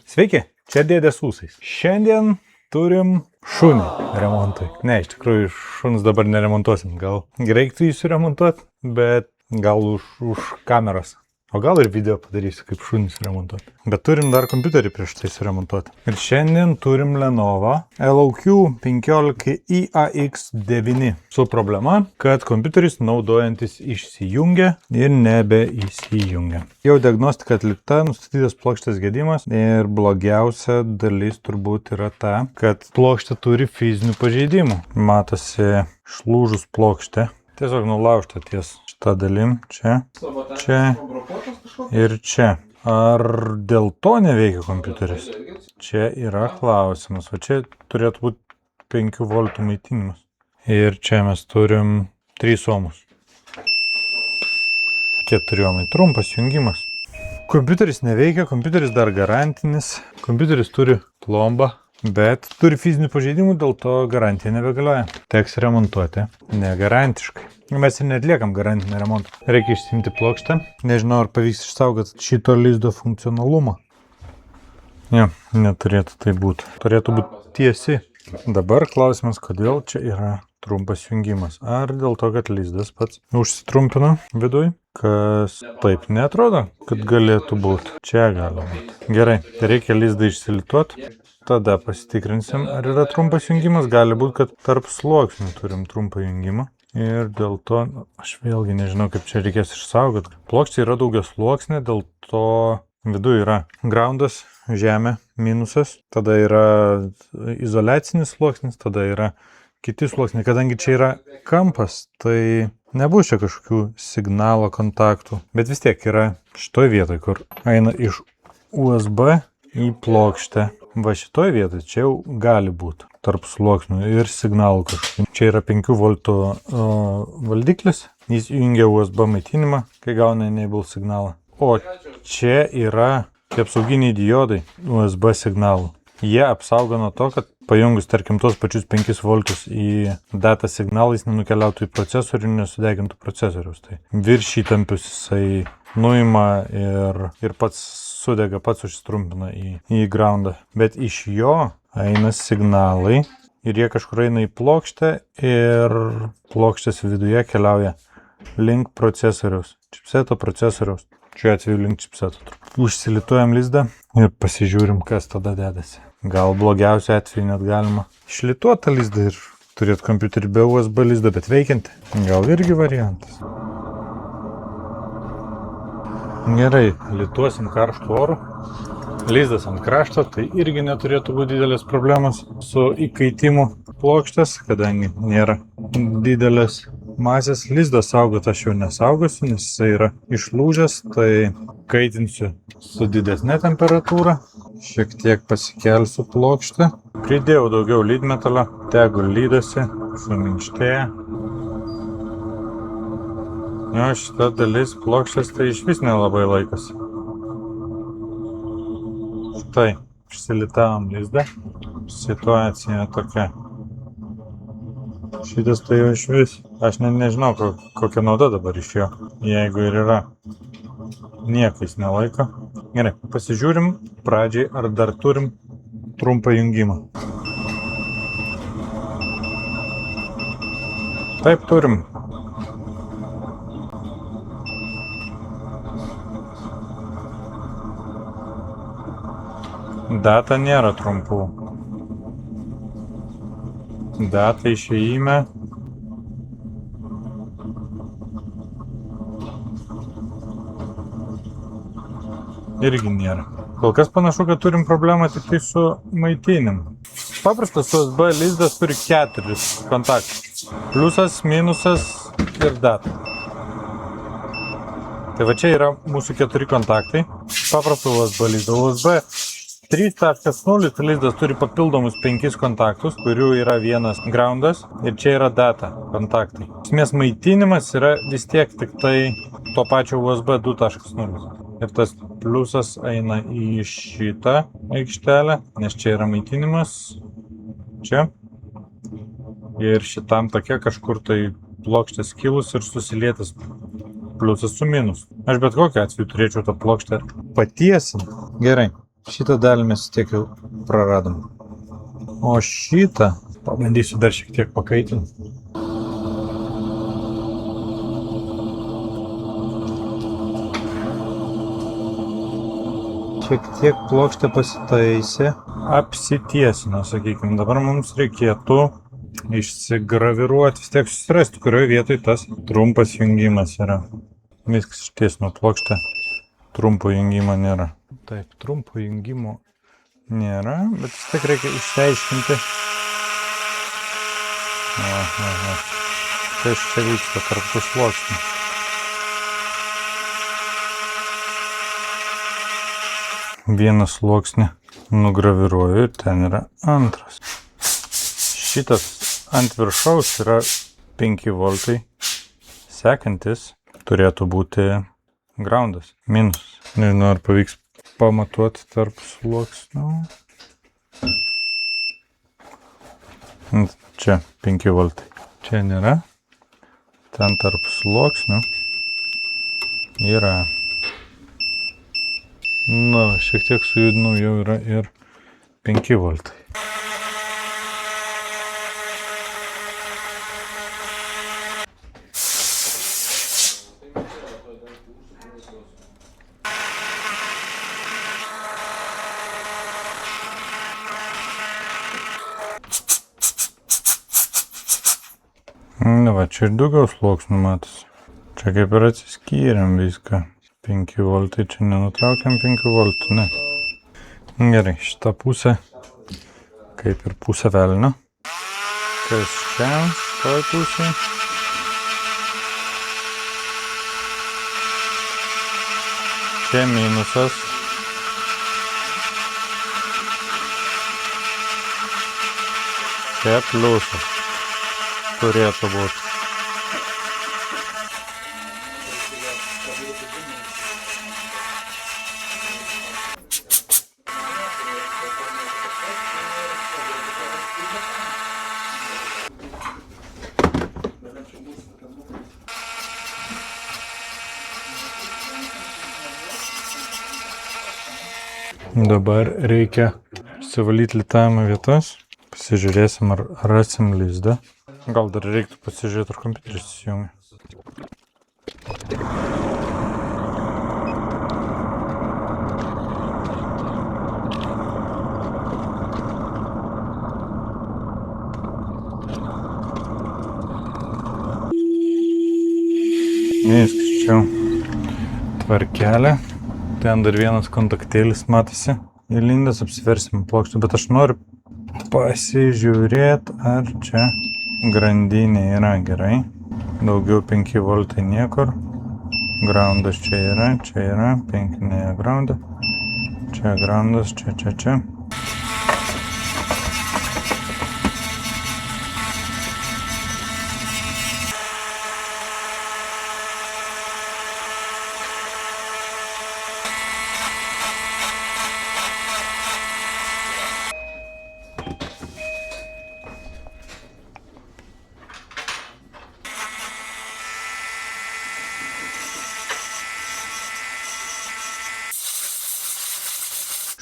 Sveiki, čia dėdės ūsais. Šiandien turim šunį remontui. Ne, iš tikrųjų, šuns dabar neremontuosim. Gal reiktų jį suremontuoti, bet gal už kameros. O gal ir video padarysiu, kaip šunis remontuoti. Bet turim dar kompiuterį prieš tai suremontuoti. Ir šiandien turim Lenovo LOQ15IAX9 su problema, kad kompiuteris naudojantis išsijungia ir nebeįsijungia. Jau diagnostika atlikta, nustatytas plokštės gedimas ir blogiausia dalis turbūt yra ta, kad plokštė turi fizinių pažeidimų. Matosi šlūžus plokštė. Tiesiog nulaužta ties šitą dalim, čia ir čia. Ar dėl to neveikia kompiuteris? Čia yra klausimas. O čia turėtų būti 5 voltų maitinimas. Ir čia mes turim 3 ohmus. 4 ohmai. Trumpas jungimas. Kompiuteris neveikia, kompiuteris dar garantinis. Kompiuteris turi plombą. Bet turi fizinių pažeidimų, dėl to garantija nebegalioja. Teks remontuoti negarantiškai. Mes ir netliekam garantinį remontą. Reikia išsiimti plokštę. Nežinau, ar pavyks išsaugoti šito lizdo funkcionalumą. Ne, neturėtų tai būti. Turėtų būti tiesi. Dabar klausimas, kodėl čia yra trumpas jungimas. Ar dėl to, kad lizdas pats užsitrumpino viduj? Kas taip neatrodo, kad galėtų būti. Čia gali būti. Gerai, reikia lizdą išsilituoti. Tada pasitikrinsim, ar yra trumpas jungimas. Gali būti, kad tarp sluoksnių turim trumpą jungimą. Ir dėl to, aš vėlgi nežinau, kaip čia reikės išsaugoti. Plokštė yra daugia sluoksnė, dėl to viduje yra groundas, žemė, minusas. Tada yra izoliacinis sluoksnis, tada yra kiti sluoksniai. Kadangi čia yra kampas, tai nebus čia kažkokių signalo kontaktų. Bet vis tiek yra šitoj vietoj, kur eina iš USB į plokštę. Va šitoj vietoj čia jau gali būti tarp sluoksnių ir signalų kažkokių. Čia yra 5 voltų valdiklis, jis jungia USB maitinimą, kai gauna enable signalą. O čia yra apsauginiai diodai USB signalų. Jie apsaugo nuo to, kad pajungus, tarkim, tos pačius 5 voltus į data signalą, jis nenukeliautų į procesorių ir nesudegintų procesoriaus. Tai viršytampius jisai nuima ir pats sudega, pats užsitrumpina į groundą. Bet iš jo eina signalai ir jie kažkur eina į plokštę ir plokštės viduje keliauja link procesoriaus, čipseto procesoriaus. Šiuo atveju link čipseto. Užsilituojam lizdą ir pasižiūrim, kas tada dedasi. Gal blogiausiu atveju net galima išlituoti tą lizdą ir turėti kompiuterį be USB lizdą, bet veikiantį. Gal irgi variantas. Gerai, lituosim karštų orų. Lizdas ant krašto, tai irgi neturėtų būti didelės problemos su įkaitimu plokštės, kadangi nėra didelės masės. Lizdą saugot aš jau nesaugosiu, nes jisai yra išlūžęs, tai kaitinsiu su didesnė temperatūra. Šiek tiek pasikelsiu plokštę. Pridėjau daugiau lydmetalio, tegu lydosi, suminkštėja. Jo, šita dalis plokštės tai iš vis nelabai laikosi. Štai, išsilitavom lizdą. Situacija tokia. Šitas tai jau iš vis. Aš nežinau, kokia nauda dabar iš jo, jeigu ir yra. Niekais nelaiko. Gerai, pasižiūrim pradžiai, ar dar turim trumpą jungimą. Taip, turim. Data nėra trumpų. Data išėjime. Irgi nėra. Kol kas panašu, kad turim problemą tik tai su maitinimu. Paprastas USB lizdas turi 4 kontaktus. Pliusas, minusas ir data. Tai va čia yra mūsų 4 kontaktai. Paprasto USB lizdo. USB 3.0 lizdas turi papildomus 5 kontaktus, kurių yra vienas groundas ir čia yra data kontaktai. Esmės maitinimas yra vis tiek tik tai to pačio USB 2.0. Ir tas pliusas eina į šitą aikštelę, nes čia yra maitinimas. Čia. Ir šitam tokia kažkur tai plokštės kilus ir susilietęs pliusas su minus. Aš bet kokiu atveju turėčiau tą plokštę patiesinti. Gerai. Šitą dalį mes tiek jau praradom. O šitą pabandysiu dar šiek tiek pakaitinti. Šiek tiek plokštė pasitaisė, apsitiesino, sakykime. Dabar mums reikėtų išsigraviruoti, vis tiek susirasti, kurioje vietoje tas trumpas jungimas yra. Viskas ištiesino plokštę, trumpo jungimo nėra. Taip, trumpo jungimo nėra, bet vis tiek reikia išsiaiškinti. Kas čia vyksta tarp tų sluoksnių. Vieną sluoksnį nugraviruoju ir ten yra antras. Šitas ant viršaus yra 5 voltai. Sekantis turėtų būti groundas, minus. Nežinau, ar pavyks pamatuoti tarp sluoksnių. Čia 5 voltai. Čia nėra. Ten tarp sluoksnių yra. Na, šiek tiek sujudinau, jau yra ir 5 voltai. Na va, čia ir daugiau sluoksnių matosi. Čia kaip ir atsiskyrėm viską. 5 voltai, čia nenutraukiam 5 voltų, ne. Gerai, šitą pusę, kaip ir pusę velnio. Kas čia, toj pusė. Čia minusas. Čia pliusas. Turėtų būti. Dabar reikia suvalyti litavimo vietas. Pasižiūrėsim, ar rasim lizdą. Gal dar reiktų pasižiūrėti, ar kompiuteris įsijungia. Viskas čia tvarkelė. Ten dar vienas kontaktėlis matosi. Įlindęs apsiversim plokštę, bet aš noriu pasižiūrėti, ar čia grandinė yra gerai. Daugiau 5 voltai niekur. Groundas čia yra, 5 nėra groundą. Čia groundas, čia.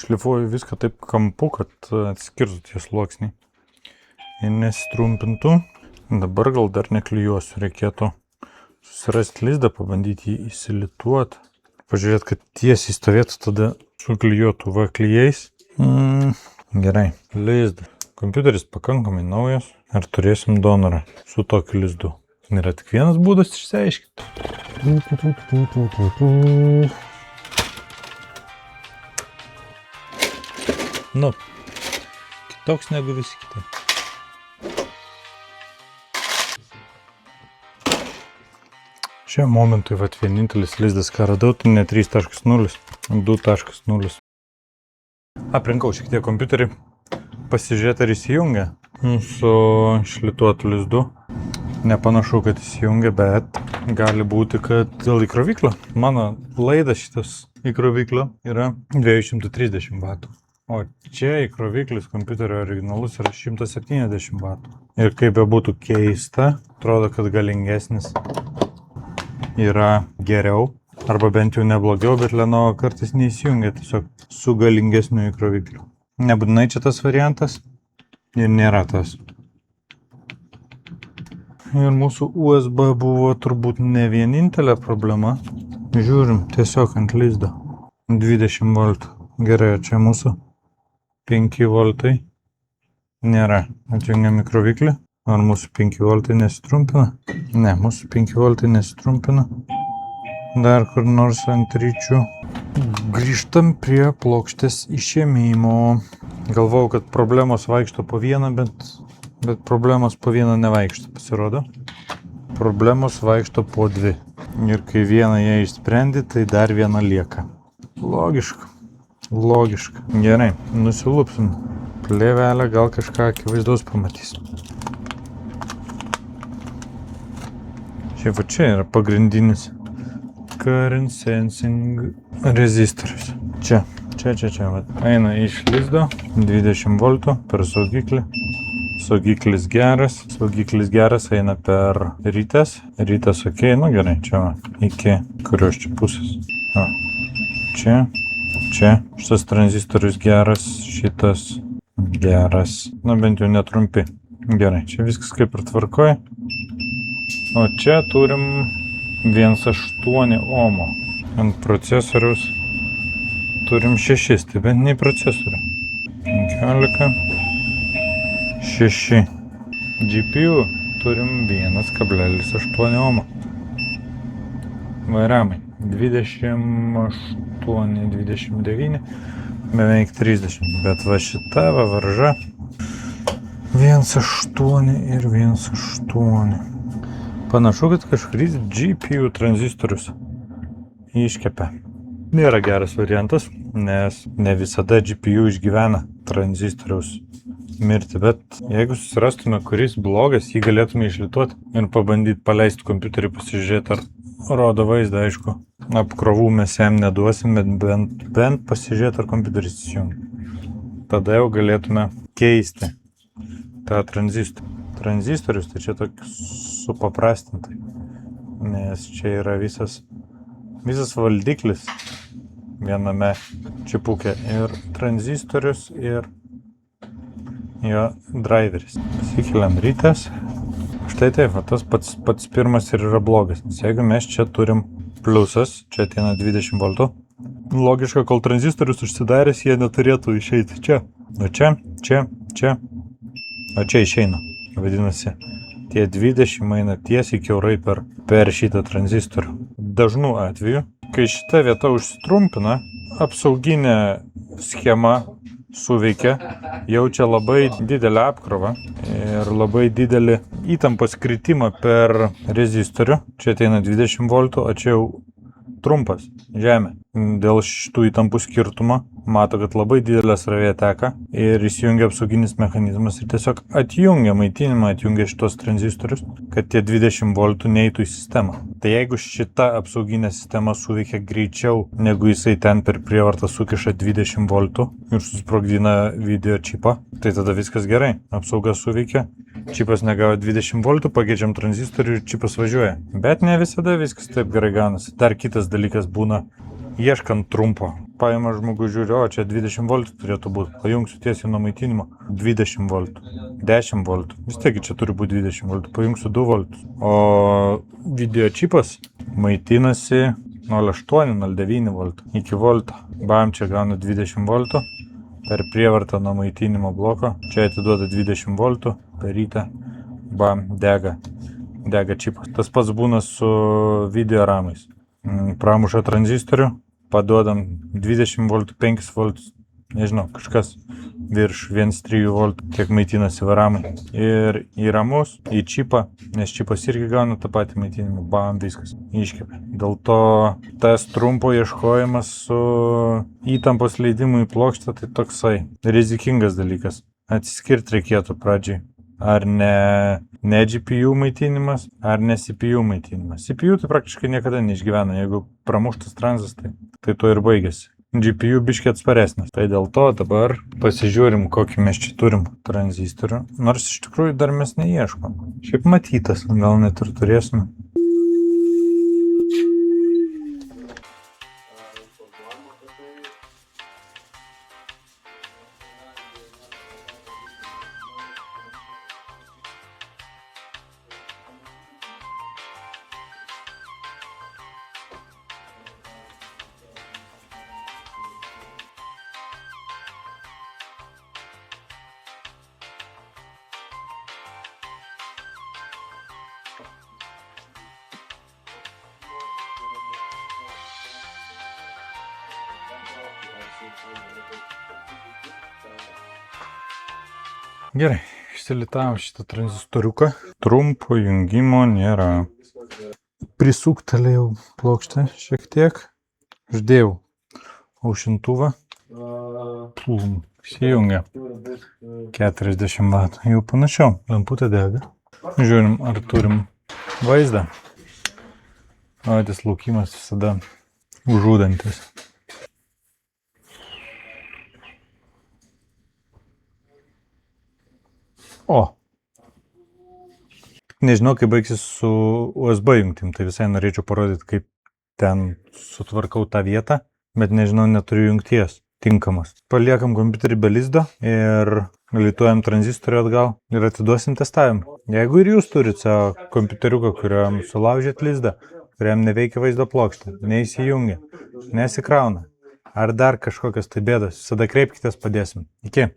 Šlifuoju viską taip kampu, kad atskirtų tie sluoksniai ir nesistrumpintų. Dabar gal dar neklijuosiu, reikėtų susirasti lizdą, pabandyti jį įsilituoti. Pažiūrėti, kad tiesiai stovėtų, tada suklijuotų klijais. Gerai, lizdą. Kompiuteris pakankamai naujas. Ar turėsim donorą su tokiu lizdu? Yra tik vienas būdas išsiaiškinti. Nu, kitoks negu visi kiti. Šiam momentui vienintelis lizdas, ką radau, tai ne 3.0, 2.0. Aprinkau šiek tiek kompiuterį, pasižiūrėti, ar įsijungia su šlituotu lizdu. Nepanašu, kad įsijungia, bet gali būti, kad dėl įkroviklio. Mano laidas šitas įkroviklio yra 230 vatų. O čia įkroviklis kompiuterio originalus yra 170 vatų. Ir kaip be būtų keista, atrodo, kad galingesnis yra geriau. Arba bent jau neblogiau, bet Lenovo kartais neįsijungia tiesiog su galingesniu įkrovikliu. Nebūtinai čia tas variantas ir nėra tas. Ir mūsų USB buvo turbūt ne vienintelė problema. Žiūrim tiesiog ant lizdo. 20 voltų. Gerai, čia mūsų 5 voltai nėra. Atjungiam įkroviklį. Ar mūsų 5 voltai nesitrumpina? Ne, mūsų 5 voltai nesitrumpina. Dar kur nors ant ryčių. Grįžtam prie plokštės išėmimo. Galvojau, kad problemos vaikšto po vieną, bet problemos po vieną nevaikšto, pasirodo. Problemos vaikšto po 2. Ir kai vieną ją išsprendi, tai dar viena lieka. Logiška. Gerai, nusilupsim. Plėvelę gal kažką akivaizdaus pamatysim. Šiaip čia yra pagrindinis current sensing resistorius. Čia. Vat. Eina iš lizdo 20 voltų per saugiklį. Saugiklis geras eina per rytas. Rytas ok, nu gerai, čia va, iki kurios čia pusės. O, čia. Šitas tranzistorius geras, šitas geras. Na bent jau netrumpi. Gerai, čia viskas kaip ir tvarkoja. O čia turim 1,8 ohmo. Ant procesoriaus turim 6, tai bent ne procesorių. 15. 6. GPU turim 1,8 ohmo. Variamai 28, 29, beveik 30. Bet va šita varža 1,8 ir 1,8. Panašu, kad kažkuris GPU tranzistorius iškepia. Nėra geras variantas, nes ne visada GPU išgyvena tranzistoriaus mirti, bet jeigu susirastume, kuris blogas, jį galėtume išlituoti ir pabandyti paleisti kompiuterį, pasižiūrėti, ar rodo vaizdą, aišku. Apkrovų mes jam neduosim, bet bent pasižiūrėti, ar kompiuteris įsijungia. Tada jau galėtume keisti tą tranzistorių. Tranzistorius, tai čia toks supaprastintai, nes čia yra visas valdiklis viename čipuke ir tranzistorius ir jo driveris. Pasikeliam rytas. Štai taip, tas pats pirmas ir yra blogas, nes jeigu mes čia turim pliusas, čia ateina 20 voltų, logiška, kol tranzistorius užsidaręs, jie neturėtų išeiti čia. O čia. O čia išeina. Vadinasi, tie 20 eina tiesiai kiaurai per šitą tranzistorių. Dažnu atveju, kai šita vieta užsitrumpina, apsauginė schema suveikia, jaučia labai didelę apkrovą ir labai didelį įtampos kritimą per rezistorių. Čia ateina 20 voltų, o čia jau trumpas žemė. Dėl šitų įtampų skirtumo mato, kad labai didelė srovė teka ir įsijungia apsauginis mechanizmas ir tiesiog atjungia maitinimą, atjungia šitos tranzistorius, kad tie 20 voltų neįtų į sistemą. Tai jeigu šita apsauginė sistema suveikia greičiau, negu jisai ten per prievartą sukiša 20 voltų ir susprogdina video čipą, tai tada viskas gerai. Apsauga suveikia, čipas negavo 20 voltų, pakeičiam tranzistorių ir čipas važiuoja. Bet ne visada viskas taip gerai gaunasi. Dar kitas dalykas būna, ieškant trumpo. Paima žmogus žiūri, o čia 20 voltų turėtų būti. Pajungsiu tiesiai nuo maitinimo 20 voltų, 10 voltų. Vis tiek čia turi būti 20 voltų. Pajungsiu 2 voltus. O video čipas maitinasi 0,8, 0,9 voltų iki volto. Bam, čia gauna 20 voltų. Per prievartą nuo maitinimo bloko. Čia atiduoda 20 voltų. Per rytą. Bam, dega čipas. Tas pats būna su video ramais. Pramuša tranzistorių. Paduodam 20 voltų, 5 voltus, nežinau, kažkas virš 1,3 voltų, kiek maitinasi varamai. Ir į ramus, į čipą, nes čipas irgi gauna tą patį maitinimą, bam, viskas, iškepia. Dėl to tas trumpo ieškojimas su įtampos leidimu į plokštę, tai toksai rizikingas dalykas. Atsiskirti reikėtų pradžiai. Ar ne GPU maitinimas, ar ne CPU maitinimas. CPU tai praktiškai niekada neišgyvena, jeigu pramuštas tranzas, tai to ir baigėsi. GPU biškiai atsparesnis. Tai dėl to dabar pasižiūrim, kokį mes čia turim tranzistorių. Nors iš tikrųjų dar mes neieškom. Šiaip matytas, gal net ir turėsime. Gerai, išsilitavom šitą tranzistoriuką. Trumpo jungimo nėra. Prisuktelėjau plokštę šiek tiek. Uždėjau aušintuvą. Įsijungia. 40 W. Jau panašiau. Lemputė dega. Žiūrim, ar turim vaizdą. O, tas laukimas visada užūdantis. O. Nežinau, kaip baigsis su USB jungtim, tai visai norėčiau parodyti, kaip ten sutvarkau tą vietą, bet nežinau, neturiu jungties tinkamas. Paliekam kompiuterį be lizdo ir galituojam tranzistorių atgal ir atiduosim testavimą. Jeigu ir jūs turite savo kompiuteriuką, kuriam sulaužėt lizdą, kuriam neveikia vaizdo plokštė, neįsijungia, nesikrauna, ar dar kažkokios tai bėdos, visada kreipkitės, padėsim. Iki.